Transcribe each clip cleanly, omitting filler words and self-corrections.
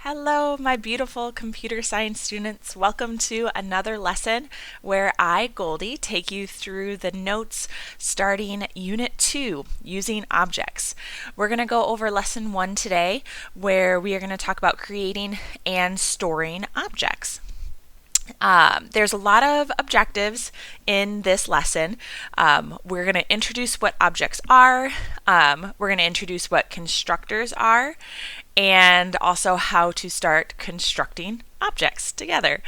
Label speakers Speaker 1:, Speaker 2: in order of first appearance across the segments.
Speaker 1: Hello, my beautiful computer science students. Welcome to another lesson where I, Goldie, take you through the notes starting Unit 2, using objects. We're going to go over Lesson 1 today, where we are going to talk about creating and storing objects. There's a lot of objectives in this lesson. We're going to introduce what objects are, we're going to introduce what constructors are, and also how to start constructing objects together.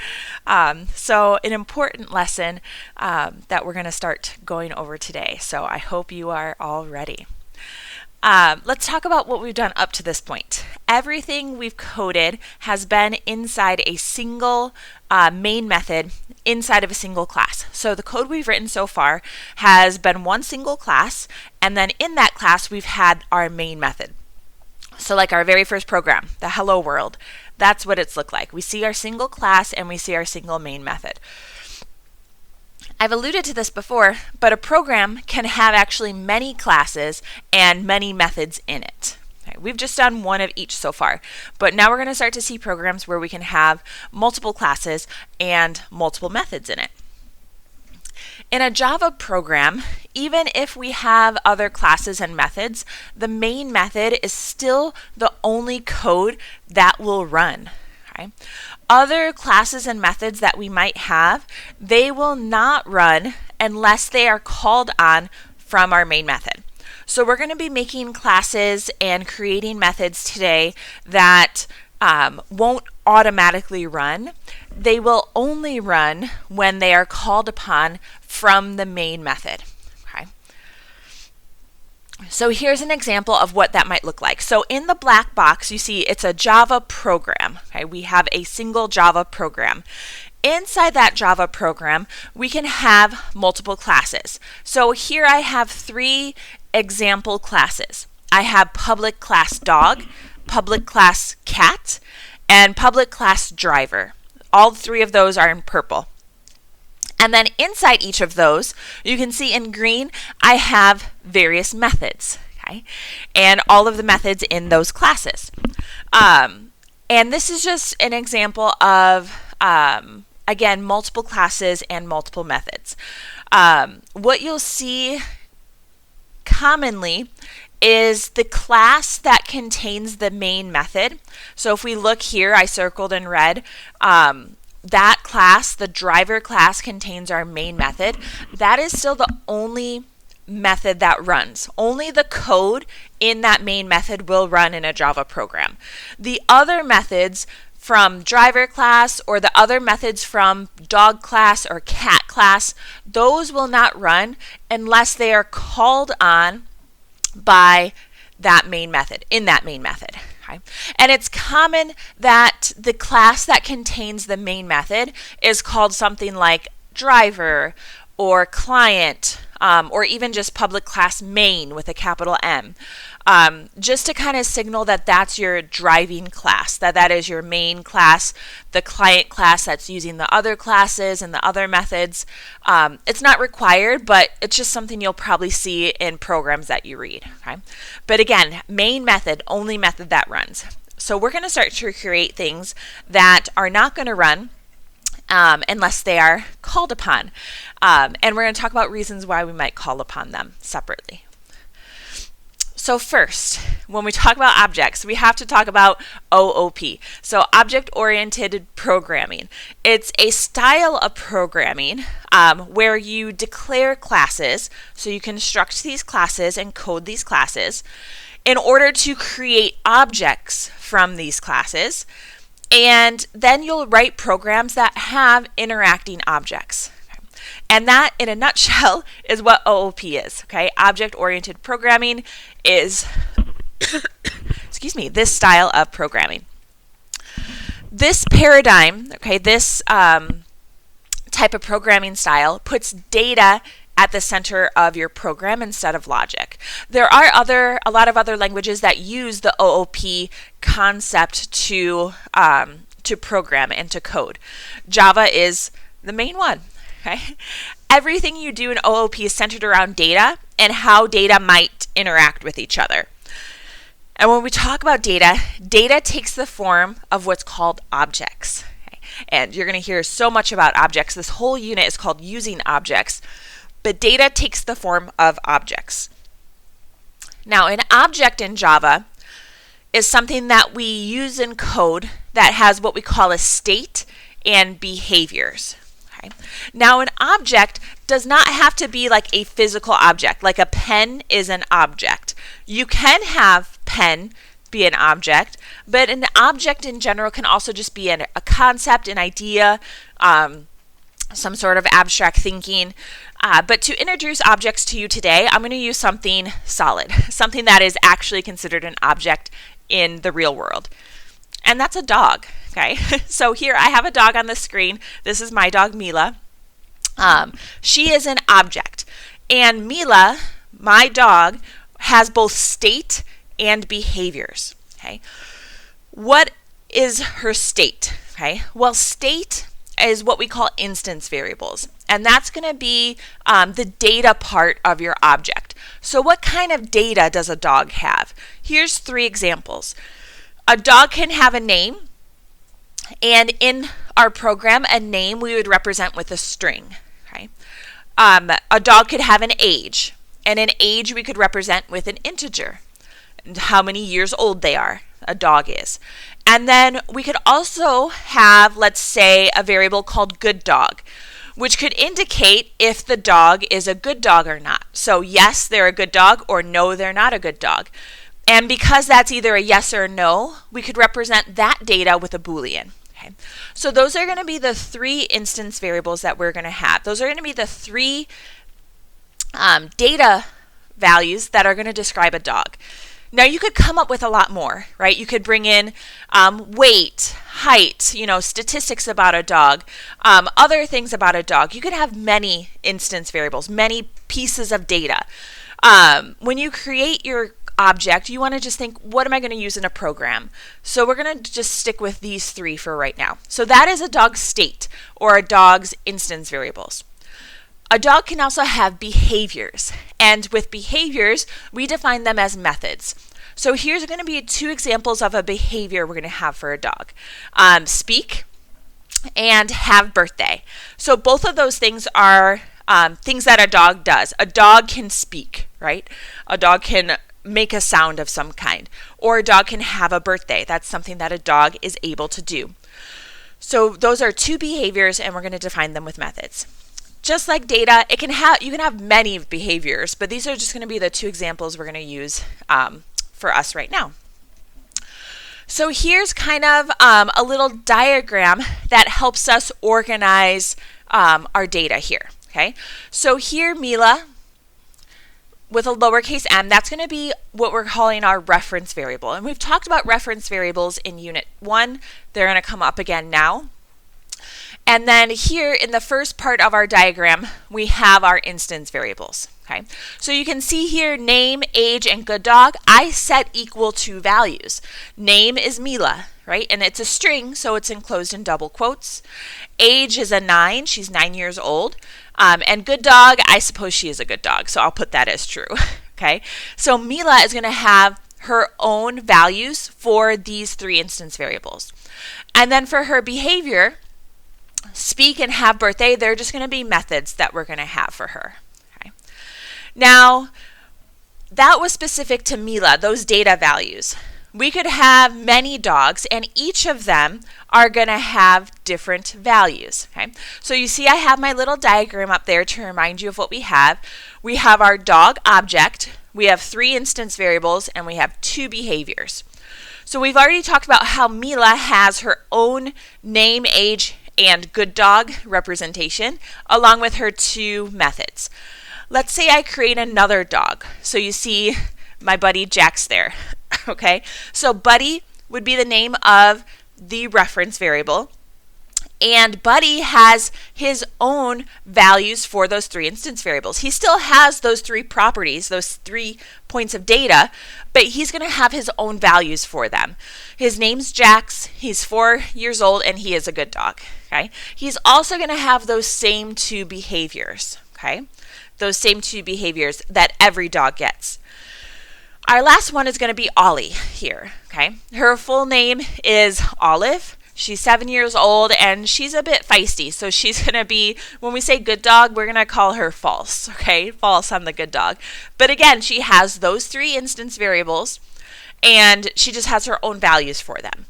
Speaker 1: So an important lesson that we're going to start going over today. So I hope you are all ready. Let's talk about what we've done up to this point. Everything we've coded has been inside a single main method inside of a single class. So the code we've written so far has been one single class, and then in that class we've had our main method. So like our very first program, the hello world, that's what it's looked like. We see our single class and we see our single main method. I've alluded to this before, but a program can have actually many classes and many methods in it. Okay, we've just done one of each so far, but now we're going to start to see programs where we can have multiple classes and multiple methods in it. In a Java program, even if we have other classes and methods, the main method is still the only code that will run. Okay? Other classes and methods that we might have, they will not run unless they are called on from our main method. So we're going to be making classes and creating methods today that won't automatically run. They will only run when they are called upon from the main method. Okay. So here's an example of what that might look like. So in the black box, you see it's a Java program. Okay, we have a single Java program. Inside that Java program, we can have multiple classes. So here I have three example classes. I have public class dog, public class cat, and public class driver. All three of those are in purple. And then inside each of those, you can see in green, I have various methods, okay? And all of the methods in those classes. And this is just an example of, again, multiple classes and multiple methods. What you'll see commonly is the class that contains the main method. So if we look here, I circled in red, that class, the driver class, contains our main method. That is still the only method that runs. Only the code in that main method will run in a Java program. The other methods from driver class or the other methods from dog class or cat class, those will not run unless they are called on by that main method, in that main method. Okay. And it's common that the class that contains the main method is called something like driver or client, or even just public class main with a capital M, just to kind of signal that that's your driving class, that is your main class, the client class that's using the other classes and the other methods. It's not required, but it's just something you'll probably see in programs that you read. Okay? But again, main method, only method that runs. So we're going to start to create things that are not going to run unless they are called upon. And we're going to talk about reasons why we might call upon them separately. So first, when we talk about objects, we have to talk about OOP. So object-oriented programming. It's a style of programming where you declare classes, so you construct these classes and code these classes in order to create objects from these classes. And then you'll write programs that have interacting objects. And that, in a nutshell, is what OOP is. Okay, object-oriented programming is, excuse me, this style of programming. This paradigm, okay, this type of programming style puts data at the center of your program instead of logic. There are a lot of other languages that use the OOP concept to program and to code. Java is the main one. Okay? Everything you do in OOP is centered around data and how data might interact with each other. And when we talk about data, data takes the form of what's called objects. Okay? And you're going to hear so much about objects. This whole unit is called using objects, but data takes the form of objects. Now, an object in Java is something that we use in code that has what we call a state and behaviors. Okay? Now, an object does not have to be like a physical object, like a pen is an object. You can have pen be an object, but an object in general can also just be a concept, an idea, some sort of abstract thinking. But to introduce objects to you today, I'm going to use something solid, something that is actually considered an object in the real world. And that's a dog. Okay, so here I have a dog on the screen. This is my dog Mila. She is an object. And Mila, my dog, has both state and behaviors. Okay, what is her state? Okay, well, state is what we call instance variables. And that's going to be the data part of your object. So what kind of data does a dog have? Here's 3 examples. A dog can have a name, and in our program, a name we would represent with a string. Okay? A dog could have an age, and an age we could represent with an integer, and how many years old they are, a dog is. And then we could also have, let's say, a variable called good dog, which could indicate if the dog is a good dog or not. So yes, they're a good dog, or no, they're not a good dog. And because that's either a yes or a no, we could represent that data with a Boolean. Okay? So those are going to be the 3 instance variables that we're going to have. Those are going to be the 3 data values that are going to describe a dog. Now you could come up with a lot more, right? You could bring in weight, height, statistics about a dog, other things about a dog. You could have many instance variables, many pieces of data. When you create your object, you want to just think, what am I going to use in a program? So we're going to just stick with these 3 for right now. So that is a dog's state, or a dog's instance variables. A dog can also have behaviors, and with behaviors, we define them as methods. So here's going to be 2 examples of a behavior we're going to have for a dog. Speak and have birthday. So both of those things are things that a dog does. A dog can speak, right? A dog can make a sound of some kind, or a dog can have a birthday. That's something that a dog is able to do. So those are 2 behaviors, and we're going to define them with methods. Just like data, you can have many behaviors, but these are just going to be the 2 examples we're going to use for us right now. So here's kind of a little diagram that helps us organize our data here. Okay, so here Mila, with a lowercase m, that's going to be what we're calling our reference variable. And we've talked about reference variables in Unit 1. They're going to come up again now. And then here in the first part of our diagram, we have our instance variables. Okay, so you can see here name, age, and good dog. I set equal to values. Name is Mila, right? And it's a string, so it's enclosed in double quotes. Age is a 9. She's 9 years old. And good dog, I suppose she is a good dog, so I'll put that as true. Okay, so Mila is going to have her own values for these 3 instance variables. And then for her behavior, speak and have birthday, they're just going to be methods that we're going to have for her. Okay. Now, that was specific to Mila, those data values. We could have many dogs, and each of them are going to have different values. Okay. So you see I have my little diagram up there to remind you of what we have. We have our dog object, we have 3 instance variables, and we have 2 behaviors. So we've already talked about how Mila has her own name, age, and good dog representation, along with her 2 methods. Let's say I create another dog. So you see my buddy Jack's there. Okay, so Buddy would be the name of the reference variable, and Buddy has his own values for those 3 instance variables. He still has those 3 properties, those 3 points of data, but he's going to have his own values for them. His name's Jax, he's 4 years old, and he is a good dog. Okay, he's also going to have those same 2 behaviors. Okay, those same 2 behaviors that every dog gets. Our last one is going to be Ollie here, okay? Her full name is Olive. She's 7 years old, and she's a bit feisty. So she's going to be, when we say good dog, we're going to call her false, okay? False on the good dog. But again, she has those 3 instance variables, and she just has her own values for them.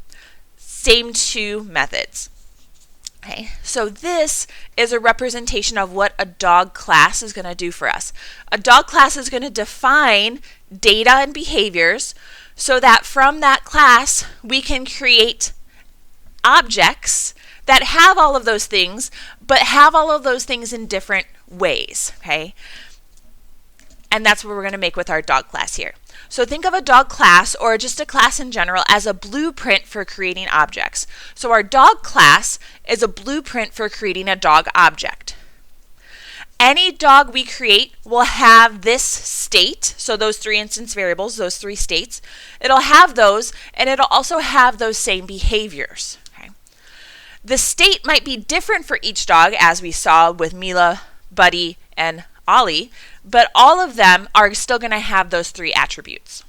Speaker 1: Same 2 methods. Okay, so this is a representation of what a dog class is going to do for us. A dog class is going to define data and behaviors so that from that class we can create objects that have all of those things, but have all of those things in different ways, okay? And that's what we're going to make with our dog class here. So think of a dog class, or just a class in general, as a blueprint for creating objects. So our dog class is a blueprint for creating a dog object. Any dog we create will have this state, so those 3 instance variables, those 3 states. It'll have those, and it'll also have those same behaviors. Okay? The state might be different for each dog, as we saw with Mila, Buddy, and Ollie, but all of them are still going to have those 3 attributes.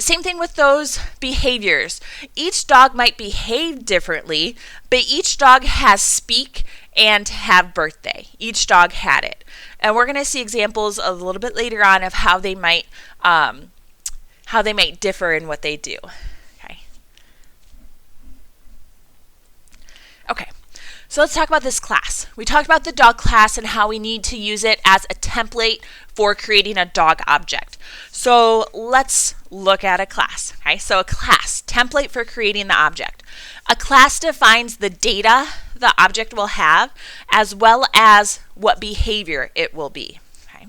Speaker 1: Same thing with those behaviors. Each dog might behave differently, but each dog has speak and have birthday. Each dog had it. And we're going to see examples a little bit later on of how they might differ in what they do. Okay. So let's talk about this class. We talked about the dog class and how we need to use it as a template for creating a dog object. So let's look at a class. Okay, so a class, template for creating the object. A class defines the data the object will have as well as what behavior it will be. Okay.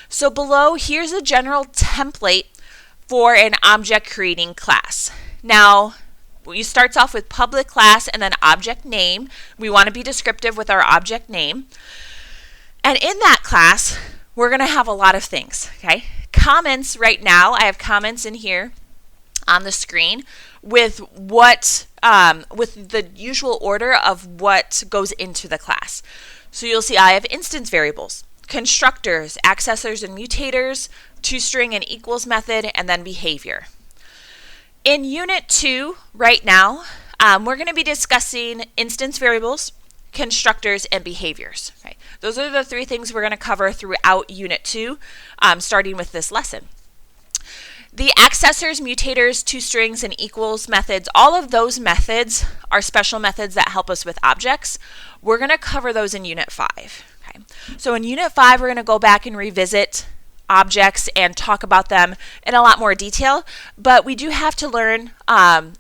Speaker 1: So below, here's a general template for an object creating class. Now, it starts off with public class and then object name. We want to be descriptive with our object name. And in that class, we're going to have a lot of things, okay? Comments right now, I have comments in here on the screen with what, with the usual order of what goes into the class. So you'll see I have instance variables, constructors, accessors and mutators, toString and equals method, and then behavior. In Unit 2, right now, we're going to be discussing instance variables, constructors, and behaviors. Right? Those are the 3 things we're going to cover throughout Unit 2, starting with this lesson. The accessors, mutators, toStrings, and equals methods, all of those methods are special methods that help us with objects. We're going to cover those in Unit 5. Okay? So in Unit 5, we're going to go back and revisit objects and talk about them in a lot more detail, but we do have to learn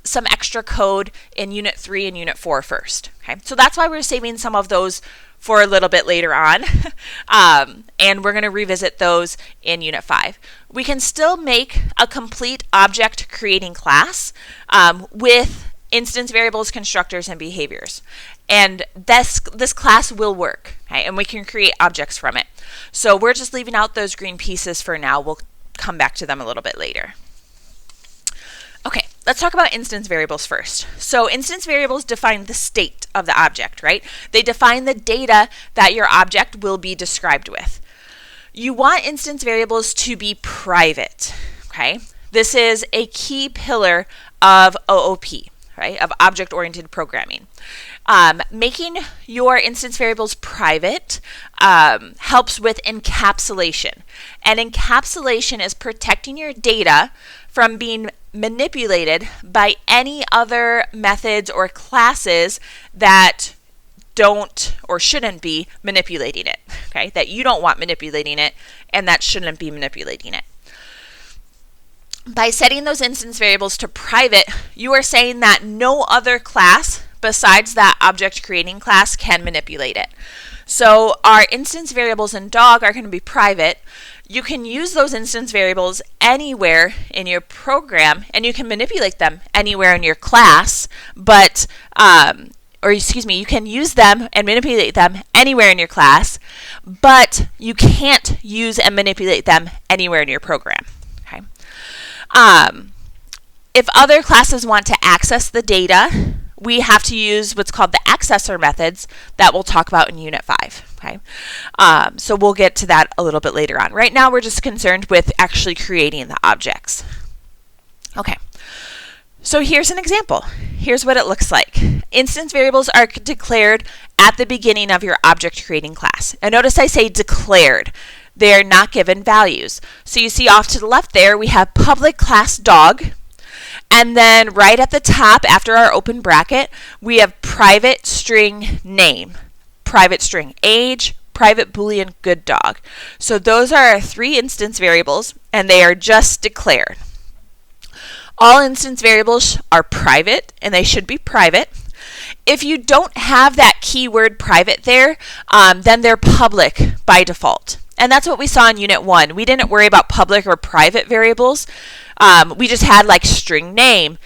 Speaker 1: some extra code in Unit 3 and Unit 4 first. Okay? So that's why we're saving some of those for a little bit later on, and we're going to revisit those in Unit 5. We can still make a complete object creating class with instance variables, constructors, and behaviors. And this class will work, okay? And we can create objects from it. So we're just leaving out those green pieces for now. We'll come back to them a little bit later. Okay, let's talk about instance variables first. So instance variables define the state of the object, right? They define the data that your object will be described with. You want instance variables to be private, okay? This is a key pillar of OOP, right? Of object-oriented programming. Making your instance variables private helps with encapsulation. And encapsulation is protecting your data from being manipulated by any other methods or classes that don't or shouldn't be manipulating it, okay? That you don't want manipulating it and that shouldn't be manipulating it. By setting those instance variables to private, you are saying that no other class besides that object creating class can manipulate it. So our instance variables in dog are going to be private. You can use those instance variables anywhere in your program, and you can manipulate them anywhere in your class, but you can use them and manipulate them anywhere in your class, but you can't use and manipulate them anywhere in your program. If other classes want to access the data we have to use what's called the accessor methods that we'll talk about in Unit 5. Okay, so we'll get to that a little bit later on. Right now, we're just concerned with actually creating the objects. Okay, so here's an example. Here's what it looks like. Instance variables are declared at the beginning of your object creating class. And notice I say declared. They're not given values. So you see off to the left there, we have public class dog. And then right at the top, after our open bracket, we have private string name, private string age, private boolean good dog. So those are our 3 instance variables, and they are just declared. All instance variables are private, and they should be private. If you don't have that keyword private there, then they're public by default. And that's what we saw in Unit 1. We didn't worry about public or private variables. We just had like string name,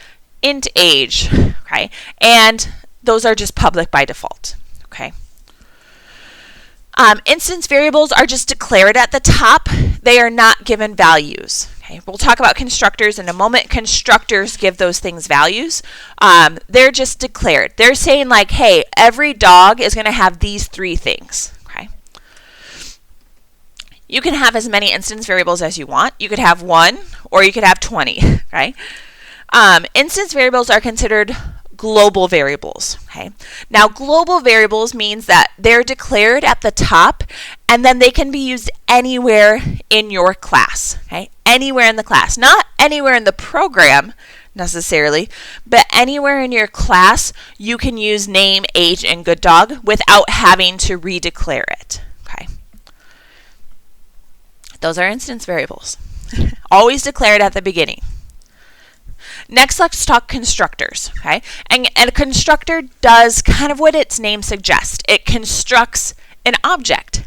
Speaker 1: int age, okay? And those are just public by default, okay? Instance variables are just declared at the top. They are not given values. Okay? We'll talk about constructors in a moment. Constructors give those things values. They're just declared. They're saying like, hey, every dog is going to have these 3 things. Okay? You can have as many instance variables as you want. You could have 1 or you could have 20. Right? Instance variables are considered global variables. Okay? Now, global variables means that they're declared at the top, and then they can be used anywhere in your class. Okay? Anywhere in the class. Not anywhere in the program necessarily, but anywhere in your class you can use name, age, and good dog without having to redeclare it. Okay? Those are instance variables. Always declared at the beginning. Next, let's talk constructors, okay? And a constructor does kind of what its name suggests. It constructs an object.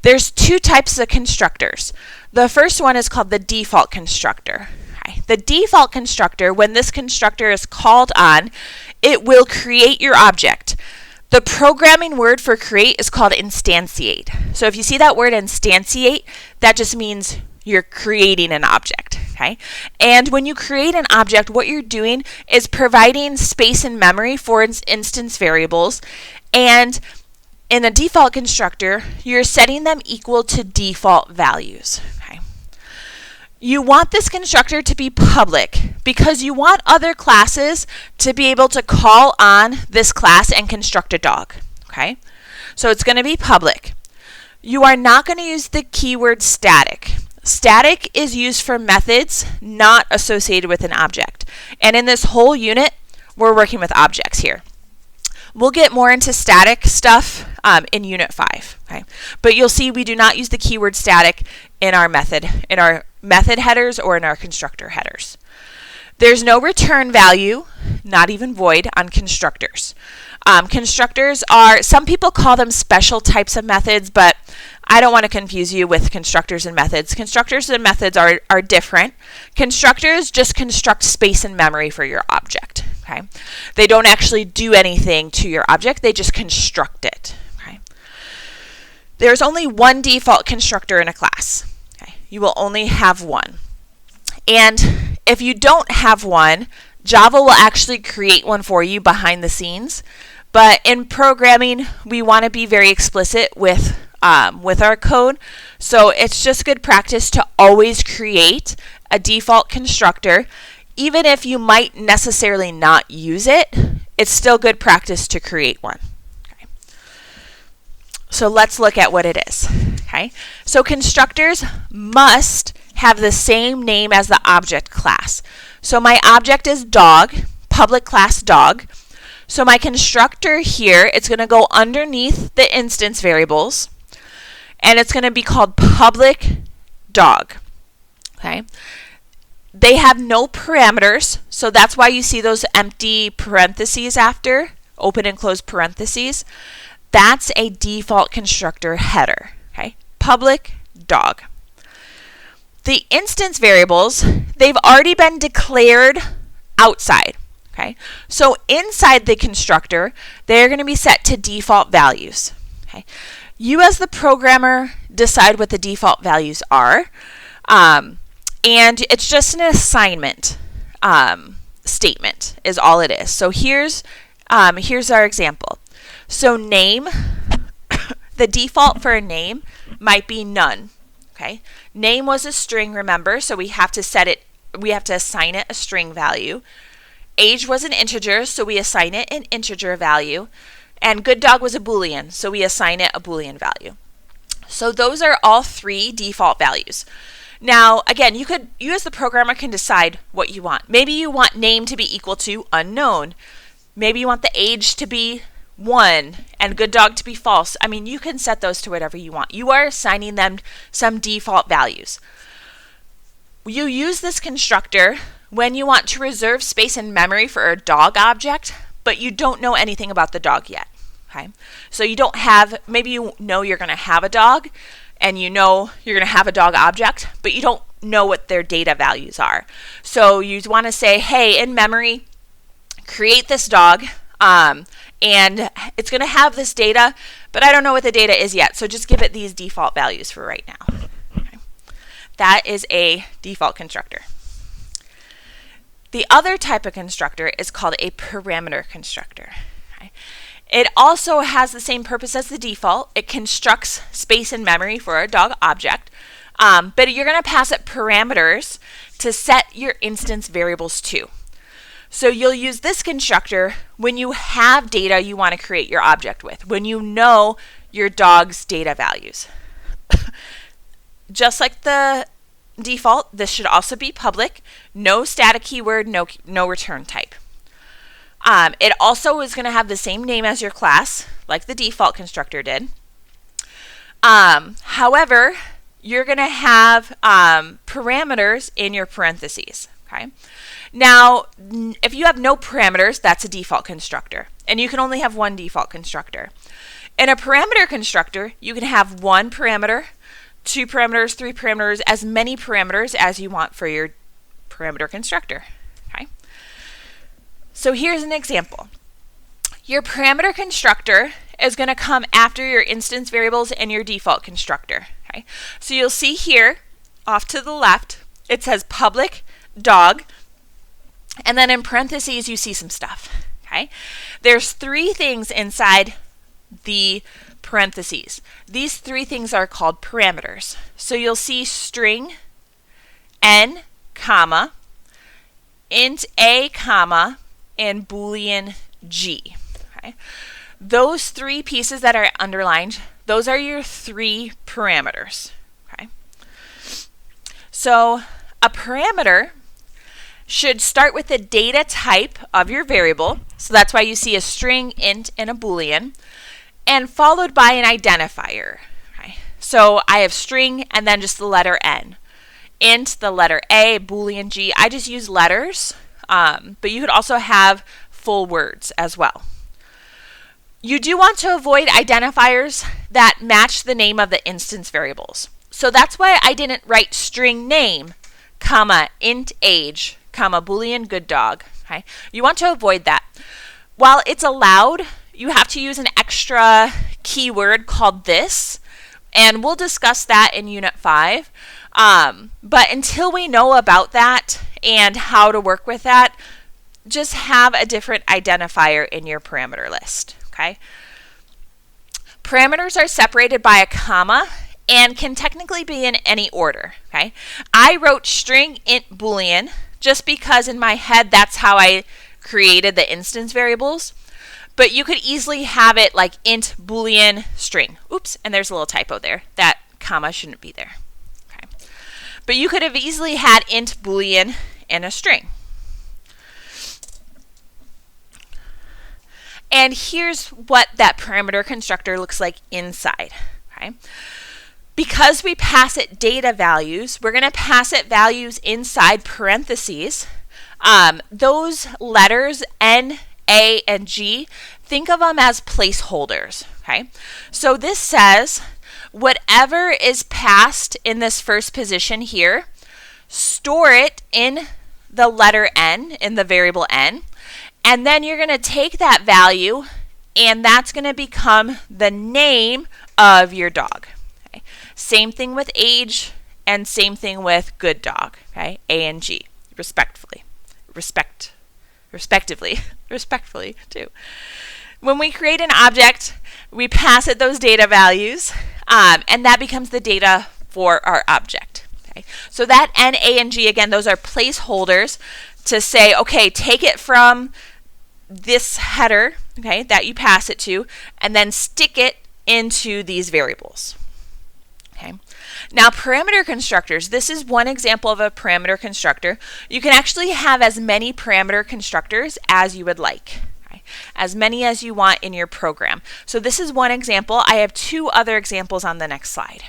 Speaker 1: There's 2 types of constructors. The first one is called the default constructor. Okay? The default constructor, when this constructor is called on, it will create your object. The programming word for create is called instantiate. So if you see that word instantiate, that just means you're creating an object. Okay? And when you create an object, what you're doing is providing space and memory for instance variables. And in a default constructor, you're setting them equal to default values. Okay? You want this constructor to be public because you want other classes to be able to call on this class and construct a dog. Okay? So it's going to be public. You are not going to use the keyword static. Static is used for methods not associated with an object. And in this whole unit, we're working with objects here. We'll get more into static stuff in Unit 5. Okay? But you'll see we do not use the keyword static in our method headers or in our constructor headers. There's no return value, not even void, on constructors. Constructors are, some people call them special types of methods, but I don't want to confuse you with constructors and methods. Constructors and methods are different. Constructors just construct space and memory for your object. Okay? They don't actually do anything to your object, they just construct it. Okay? There's only one default constructor in a class. Okay? You will only have one. And if you don't have one, Java will actually create one for you behind the scenes. But in programming, we want to be very explicit with our code. So it's just good practice to always create a default constructor. Even if you might necessarily not use it, it's still good practice to create one. Okay. So let's look at what it is. Okay. So constructors must have the same name as the object class. So my object is dog, public class dog. So my constructor here, it's going to go underneath the instance variables, and it's going to be called public dog. Okay. They have no parameters, so that's why you see those empty parentheses after, open and close parentheses. That's a default constructor header. Okay. Public dog. The instance variables, they've already been declared outside. Okay. So inside the constructor, they're going to be set to default values. Okay. You as the programmer decide what the default values are, and it's just an assignment statement is all it is. So here's Here's our example. So name, the default for a name might be none. Okay, name was a string, remember, so we have to assign it a string value. Age was an integer, so we assign it an integer value. And good dog was a Boolean, so we assign it a Boolean value. So those are all 3 default values. Now, again, you as the programmer can decide what you want. Maybe you want name to be equal to unknown. Maybe you want the age to be 1 and good dog to be false. I mean, you can set those to whatever you want. You are assigning them some default values. You use this constructor when you want to reserve space and memory for a dog object, but you don't know anything about the dog yet. Okay, so you don't have, maybe you know you're going to have a dog and you know you're going to have a dog object, but you don't know what their data values are. So you want to say, hey, in memory, create this dog, and it's going to have this data, but I don't know what the data is yet, so just give it these default values for right now. Okay. That is a default constructor. The other type of constructor is called a parameter constructor. Okay. It also has the same purpose as the default. It constructs space and memory for a dog object, but you're going to pass it parameters to set your instance variables to. So you'll use this constructor when you have data you want to create your object with, when you know your dog's data values. Just like the default, this should also be public, no static keyword, no return type. It also is going to have the same name as your class, like the default constructor did. However, you're going to have parameters in your parentheses. Okay. Now, if you have no parameters, that's a default constructor, and you can only have one default constructor. In a parameter constructor, you can have 1 parameter, 2 parameters, 3 parameters, as many parameters as you want for your parameter constructor. Okay. So here's an example. Your parameter constructor is going to come after your instance variables and your default constructor. Okay. So you'll see here, off to the left, it says public dog, and then in parentheses you see some stuff. Okay, there's 3 things inside the parentheses. These 3 things are called parameters. So you'll see string n, comma, int a, comma, and boolean g. Okay, those 3 pieces that are underlined, those are your 3 parameters. Okay, so a parameter should start with the data type of your variable, so that's why you see a string, int, and a boolean, and followed by an identifier. Okay. So I have string and then just the letter n. Int, the letter a, boolean g. I just use letters, but you could also have full words as well. You do want to avoid identifiers that match the name of the instance variables. So that's why I didn't write string name, comma, int age, comma, boolean good dog. Okay? You want to avoid that. While it's allowed, you have to use an extra keyword called this, and we'll discuss that in Unit 5. But until we know about that and how to work with that, just have a different identifier in your parameter list. Okay? Parameters are separated by a comma and can technically be in any order. Okay? I wrote string int boolean just because in my head that's how I created the instance variables. But you could easily have it like int boolean string. Oops, and there's a little typo there. That comma shouldn't be there. Okay. But you could have easily had int boolean in a string. And here's what that parameter constructor looks like inside. Okay. Because we pass it data values, we're going to pass it values inside parentheses. Those letters N, A, and G, think of them as placeholders. Okay, so this says whatever is passed in this first position here, store it in the letter N, in the variable N, and then you're going to take that value and that's going to become the name of your dog. Okay? Same thing with age and same thing with good dog. Okay? A and G, respectively. respectively too. When we create an object, we pass it those data values, and that becomes the data for our object. Okay? So that N, A, and G, again, those are placeholders to say, okay, take it from this header, okay, that you pass it to, and then stick it into these variables. Okay. Now, parameter constructors, this is one example of a parameter constructor. You can actually have as many parameter constructors as you would like, okay? As many as you want in your program. So this is one example. I have two other examples on the next slide.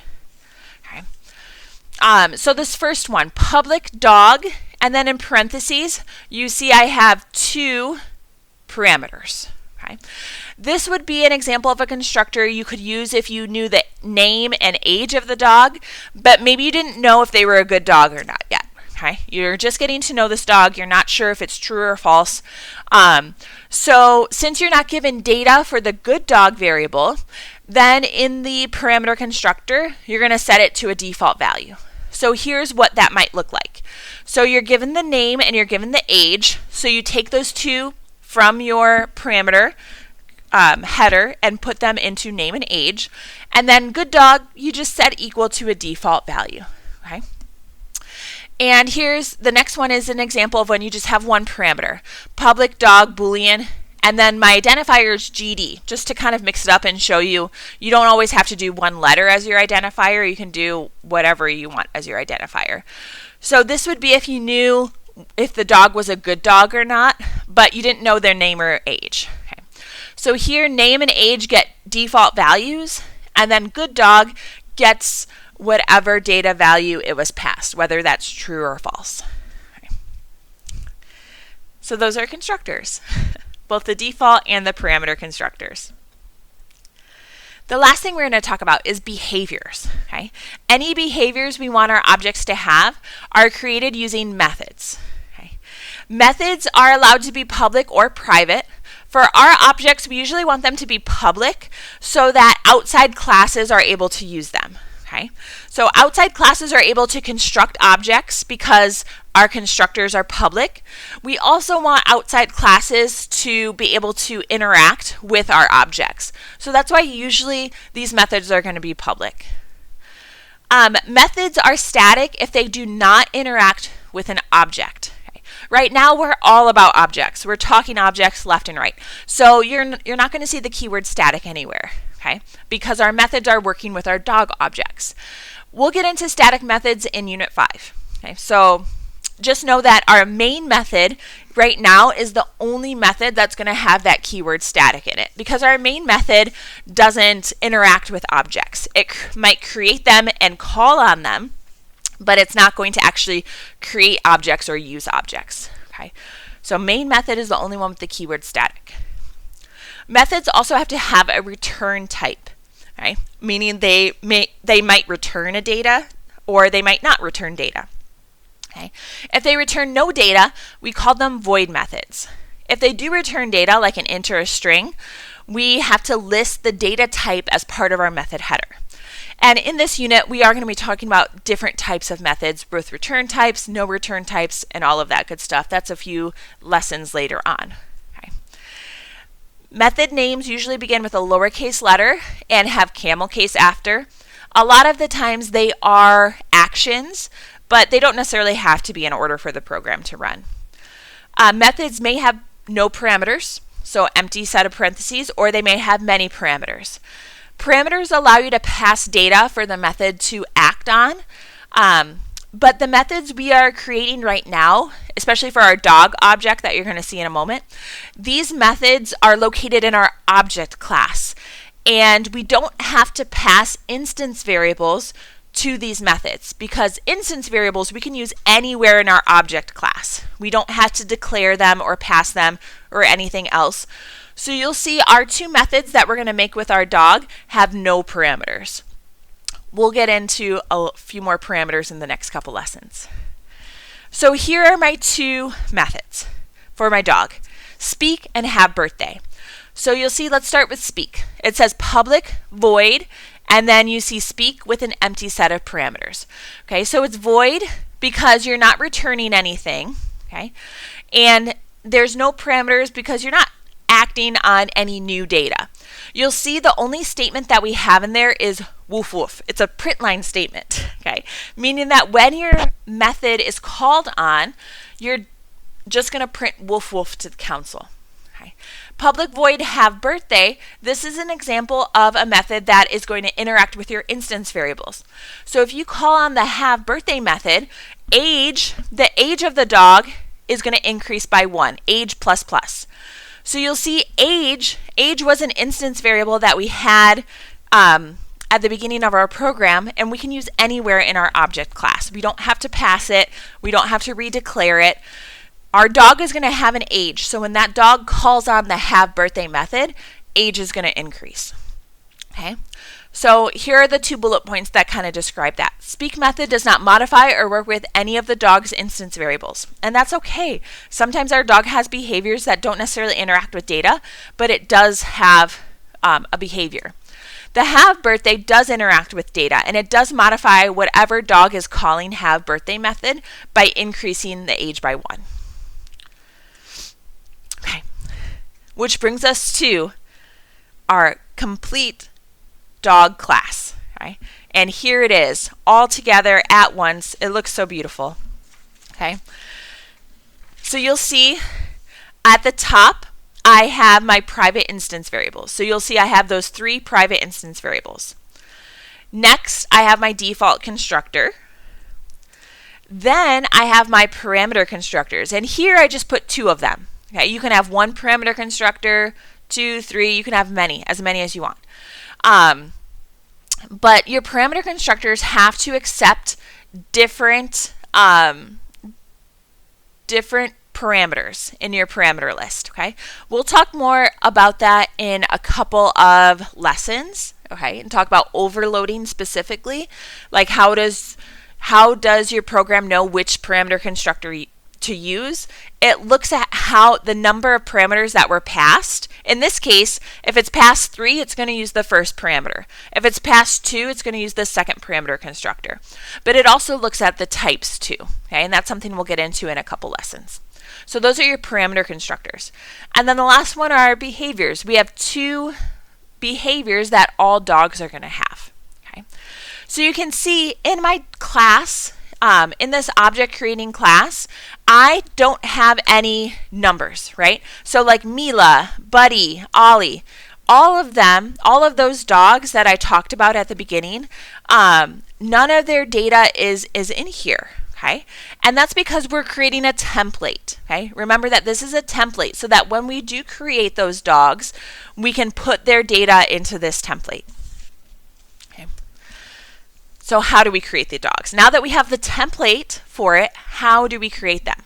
Speaker 1: Okay. So this first one, public dog, and then in parentheses, you see I have two parameters. Okay. This would be an example of a constructor you could use if you knew the name and age of the dog, but maybe you didn't know if they were a good dog or not yet. Okay. You're just getting to know this dog. You're not sure if it's true or false. So since you're not given data for the good dog variable, then in the parameter constructor, you're going to set it to a default value. So here's what that might look like. So you're given the name and you're given the age. So you take those two from your parameter header and put them into name and age. And then good dog, you just set equal to a default value. Okay. And here's the next one is an example of when you just have one parameter, public dog Boolean, and then my identifier is GD, just to kind of mix it up and show you, you don't always have to do one letter as your identifier. You can do whatever you want as your identifier. So this would be if you knew if the dog was a good dog or not, but you didn't know their name or age. Okay. So here, name and age get default values, and then good dog gets whatever data value it was passed, whether that's true or false. Okay. So those are constructors, both the default and the parameter constructors. The last thing we're going to talk about is behaviors. Okay? Any behaviors we want our objects to have are created using methods. Okay? Methods are allowed to be public or private. For our objects, we usually want them to be public so that outside classes are able to use them. Okay? So outside classes are able to construct objects because our constructors are public. We also want outside classes to be able to interact with our objects. So that's why usually these methods are going to be public. Methods are static if they do not interact with an object. Okay? Right now we're all about objects. We're talking objects left and right. So you're not going to see the keyword static anywhere. Okay, because our methods are working with our dog objects. We'll get into static methods in Unit 5. Okay, so just know that our main method right now is the only method that's going to have that keyword static in it, because our main method doesn't interact with objects. It might create them and call on them, but it's not going to actually create objects or use objects. Okay, so main method is the only one with the keyword static. Methods also have to have a return type, okay? Meaning they might return a data or they might not return data. Okay? If they return no data, we call them void methods. If they do return data, like an int or a string, we have to list the data type as part of our method header. And in this unit, we are going to be talking about different types of methods, both return types, no return types, and all of that good stuff. That's a few lessons later on. Method names usually begin with a lowercase letter and have camel case after. A lot of the times they are actions, but they don't necessarily have to be in order for the program to run. Methods may have no parameters, so empty set of parentheses, or they may have many parameters. Parameters allow you to pass data for the method to act on, but the methods we are creating right now, especially for our dog object that you're going to see in a moment, these methods are located in our object class. And we don't have to pass instance variables to these methods, because instance variables we can use anywhere in our object class. We don't have to declare them or pass them or anything else. So you'll see our two methods that we're going to make with our dog have no parameters. We'll get into a few more parameters in the next couple lessons. So here are my two methods for my dog, speak and have birthday. So you'll see, let's start with speak. It says public void, and then you see speak with an empty set of parameters. Okay, so it's void because you're not returning anything. Okay, and there's no parameters because you're not acting on any new data. You'll see the only statement that we have in there is woof woof. It's a print line statement, okay? Meaning that when your method is called on, you're just going to print woof woof to the console. Okay. Public void have birthday, this is an example of a method that is going to interact with your instance variables. So if you call on the have birthday method, age, the age of the dog is going to increase by 1, age plus plus. So you'll see age was an instance variable that we had at the beginning of our program, and we can use anywhere in our object class. We don't have to pass it, we don't have to redeclare it. Our dog is going to have an age, so when that dog calls on the have birthday method, age is going to increase. Okay, so here are the 2 bullet points that kind of describe that. Speak method does not modify or work with any of the dog's instance variables, and that's okay. Sometimes our dog has behaviors that don't necessarily interact with data, but it does have a behavior. The have birthday does interact with data, and it does modify whatever dog is calling have birthday method by increasing the age by 1. Okay, which brings us to our complete dog class. Okay, and here it is, all together at once. It looks so beautiful. Okay, so you'll see at the top, I have my private instance variables. So you'll see I have those 3 private instance variables. Next, I have my default constructor. Then I have my parameter constructors, and here I just put 2 of them. Okay, you can have 1 parameter constructor, 2, 3, you can have as many as you want. But your parameter constructors have to accept different parameters in your parameter list. Okay, we'll talk more about that in a couple of lessons. Okay, and talk about overloading specifically, like how does your program know which parameter constructor to use? It looks at how the number of parameters that were passed. In this case, if it's past 3, it's going to use the first parameter. If it's past 2, it's going to use the second parameter constructor. But it also looks at the types too. Okay, and that's something we'll get into in a couple lessons. So those are your parameter constructors. And then the last one are our behaviors. We have 2 behaviors that all dogs are going to have. Okay, so you can see in my class, in this object creating class, I don't have any numbers, right? So like Mila, Buddy, Ollie, all of those dogs that I talked about at the beginning, none of their data is in here. Okay, and that's because we're creating a template. Okay, remember that this is a template so that when we do create those dogs, we can put their data into this template. Okay, so how do we create the dogs? Now that we have the template for it, how do we create them?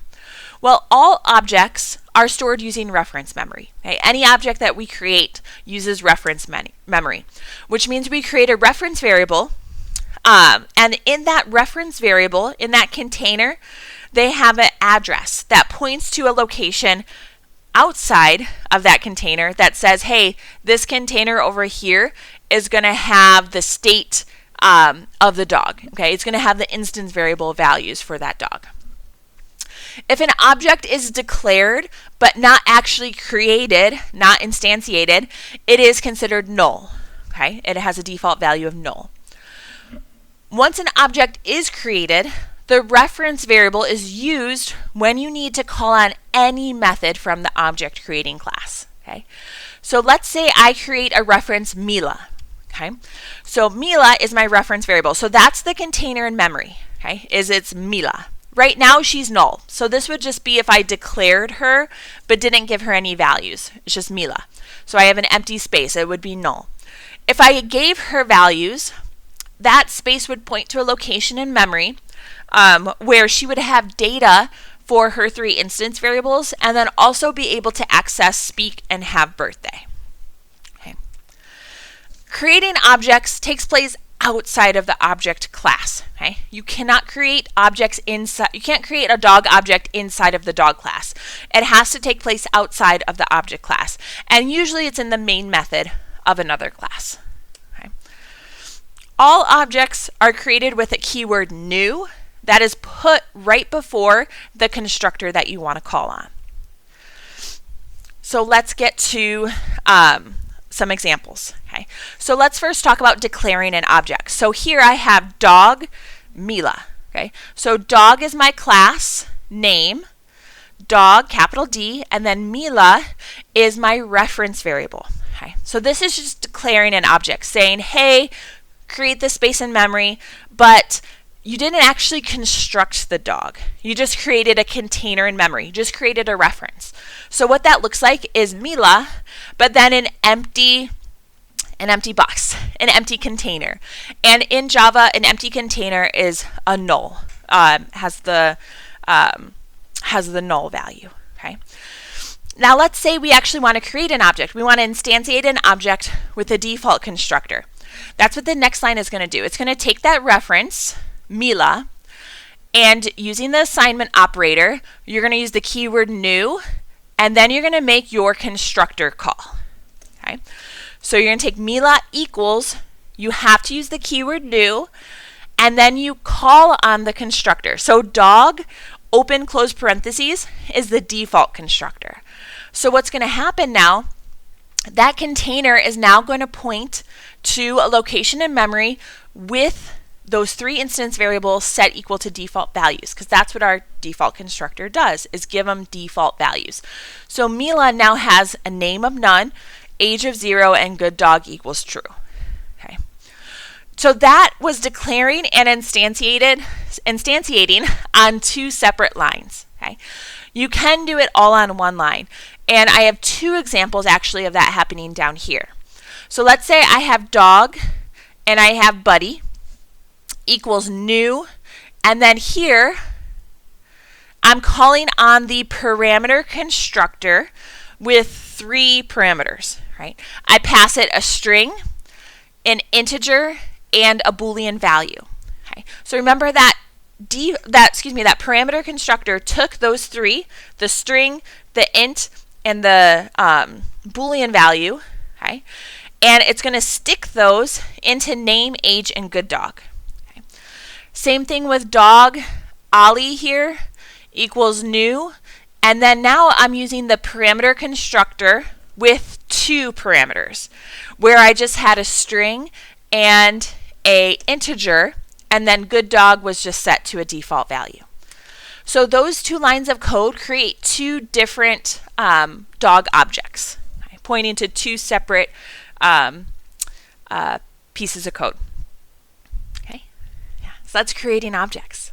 Speaker 1: Well, all objects are stored using reference memory. Okay, any object that we create uses reference memory, which means we create a reference variable. And in that reference variable, in that container, they have an address that points to a location outside of that container that says, hey, this container over here is going to have the state of the dog. Okay, it's going to have the instance variable values for that dog. If an object is declared but not actually created, not instantiated, it is considered null. Okay, it has a default value of null. Once an object is created, the reference variable is used when you need to call on any method from the object creating class. Okay, so let's say I create a reference Mila. Okay, so Mila is my reference variable. So that's the container in memory. Okay, it's Mila. Right now she's null. So this would just be if I declared her but didn't give her any values. It's just Mila. So I have an empty space. It would be null. If I gave her values, that space would point to a location in memory where she would have data for her 3 instance variables and then also be able to access speak and have birthday. Okay. Creating objects takes place outside of the object class. Okay, you cannot create objects inside. You can't create a dog object inside of the dog class. It has to take place outside of the object class, and usually it's in the main method of another class. Okay. All objects are created with a keyword new that is put right before the constructor that you want to call on. So let's get to some examples. Okay, so let's first talk about declaring an object. So here I have dog Mila. Okay, so dog is my class name, dog, capital D, and then Mila is my reference variable. Okay, so this is just declaring an object, saying, hey, create this space in memory, but you didn't actually construct the dog. You just created a container in memory. You just created a reference. So what that looks like is Mila, but then an empty box, an empty container. And in Java, an empty container is a null, has the null value. Okay. Now let's say we actually want to create an object. We want to instantiate an object with a default constructor. That's what the next line is going to do. It's going to take that reference, Mila, and using the assignment operator, you're going to use the keyword new, and then you're going to make your constructor call. Okay? So you're going to take Mila equals, you have to use the keyword new, and then you call on the constructor. So dog, open close parentheses, is the default constructor. So what's going to happen now, that container is now going to point to a location in memory with those 3 instance variables set equal to default values, because that's what our default constructor does, is give them default values. So Mila now has a name of none, age of 0, and good dog equals true. Okay. So that was declaring and instantiating on 2 separate lines. Okay. You can do it all on one line, and I have 2 examples actually of that happening down here. So let's say I have dog and I have buddy equals new, and then here I'm calling on the parameter constructor with 3 parameters, right? I pass it a string, an integer, and a Boolean value. Okay? So remember that that parameter constructor took those 3, the string, the int, and the Boolean value, okay? And it's going to stick those into name, age, and good dog. Okay? Same thing with dog, Ali here equals new, and then now I'm using the parameter constructor with 2 parameters, where I just had a string and a integer, and then good dog was just set to a default value. So those 2 lines of code create 2 different dog objects, okay, pointing to 2 separate pieces of code. Okay, yeah. So that's creating objects.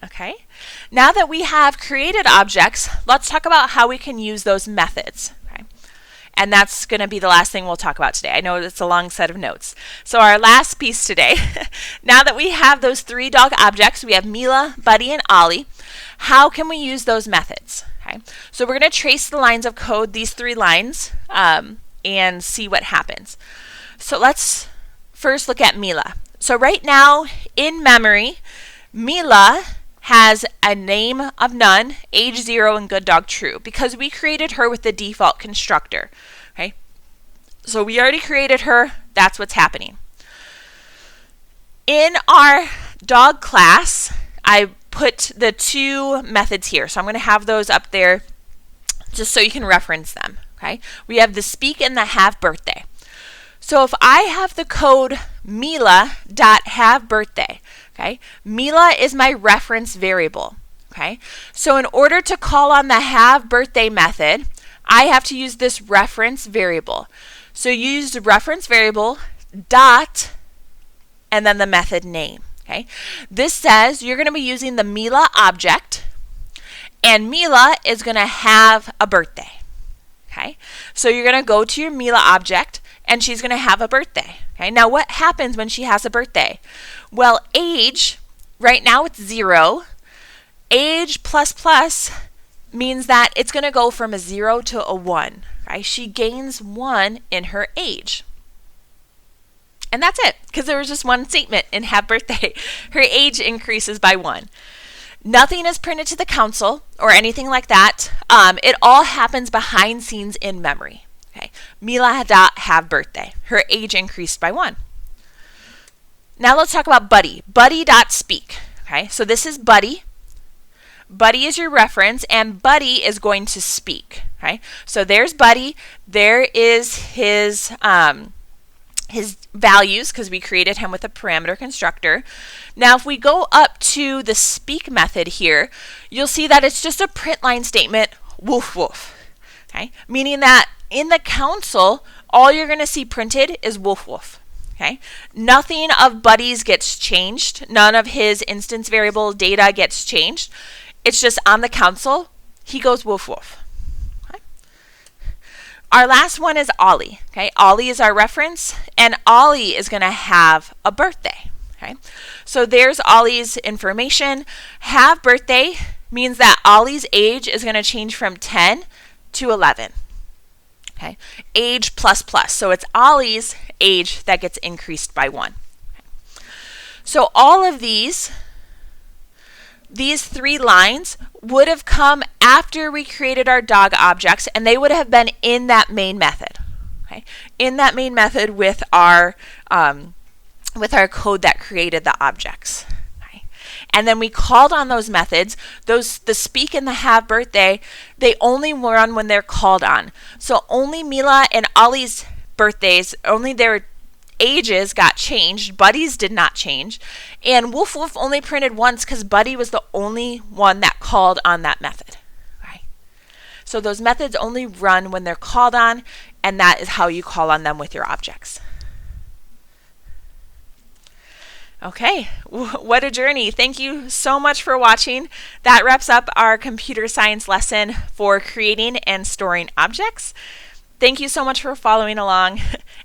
Speaker 1: Okay, now that we have created objects, let's talk about how we can use those methods. Okay? And that's going to be the last thing we'll talk about today. I know it's a long set of notes. So our last piece today, now that we have those 3 dog objects, we have Mila, Buddy, and Ollie, how can we use those methods? Okay? So we're going to trace the lines of code, these 3 lines, and see what happens. So let's first look at Mila. So right now in memory, Mila has a name of none, age 0, and good dog true, because we created her with the default constructor. Okay, so we already created her. That's what's happening. In our dog class, I put the 2 methods here, so I'm going to have those up there just so you can reference them. Okay, we have the speak and the have birthday. So if I have the code Mila.haveBirthday, okay, Mila is my reference variable. Okay, so in order to call on the haveBirthday method, I have to use this reference variable. So you use the reference variable dot and then the method name. Okay, this says you're going to be using the Mila object, and Mila is going to have a birthday. Okay, so you're going to go to your Mila object, and she's going to have a birthday. Okay, now what happens when she has a birthday? Well, age, right now it's 0. Age plus plus means that it's going to go from a 0 to a 1. Right? She gains 1 in her age. And that's it, because there was just one statement in have birthday. Her age increases by 1. Nothing is printed to the console or anything like that. It all happens behind scenes in memory. Okay, Mila.haveBirthday. Her age increased by 1. Now let's talk about Buddy. Buddy.speak. Okay, so this is Buddy. Buddy is your reference, and Buddy is going to speak. Okay, so there's Buddy. There is his values, because we created him with a parameter constructor. Now, if we go up to the speak method here, you'll see that it's just a print line statement, woof woof. Okay, meaning that in the console, all you're going to see printed is woof woof. Okay, nothing of Buddy's gets changed. None of his instance variable data gets changed. It's just on the console, he goes woof woof. Okay. Our last one is Ollie. Okay, Ollie is our reference, and Ollie is going to have a birthday. Okay, so there's Ollie's information. Have birthday means that Ollie's age is going to change from 10 to 11. Okay, age plus plus. So it's Ollie's age that gets increased by 1. Okay. So all of these 3 lines would have come after we created our dog objects, and they would have been in that main method. Okay, in that main method with our code that created the objects. And then we called on those methods. The speak and the have birthday, they only run when they're called on. So only Mila and Ollie's birthdays, only their ages got changed. Buddy's did not change. And woof woof only printed once because Buddy was the only one that called on that method. Right? So those methods only run when they're called on, and that is how you call on them with your objects. Okay, what a journey. Thank you so much for watching. That wraps up our computer science lesson for creating and storing objects. Thank you so much for following along,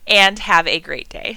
Speaker 1: and have a great day.